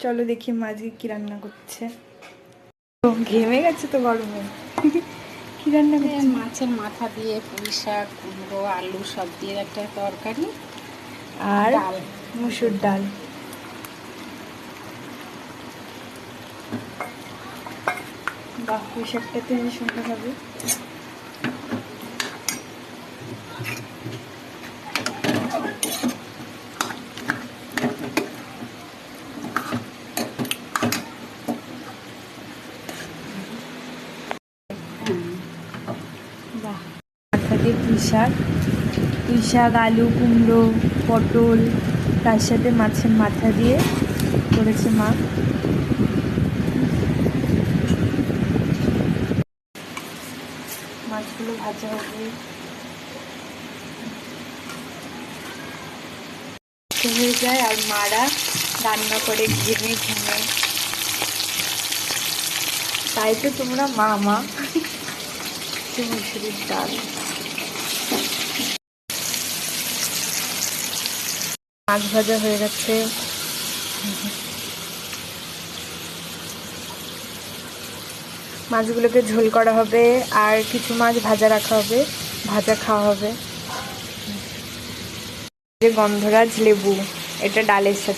চলো দেখি মাঝে কি রান্না করছে। ঘেমে গেছে তো গরমে। কি রান্না করছে? মাছের মাথা দিয়ে পুঁই শাক, কুমড়ো, আলু সব দিয়ে একটা তরকারি আর ডাল, মুসুর ডাল। বাহ, পুঁই শাকটাতে সুন্দর হবে। বাহ, মাথা দিয়ে পুঁই শাক, আলু, কুমড়ো, পটল, তার সাথে মাছের মাথা দিয়ে করেছে মা। মাছগুলো ভাজা হবে, হয়ে যায় আর মারা রান্না করে ঘেমে ঘেমে। তাই তো তোমরা মা মুসুরির ডাল। মাছ ভাজা হয়ে গেছে। মাছগুলোকে ঝোল করা হবে আর কিছু মাছ ভাজা রাখা হবে, ভাজা খাওয়া হবে। যে গন্ধরাজ লেবু, এটা ডালের সাথে।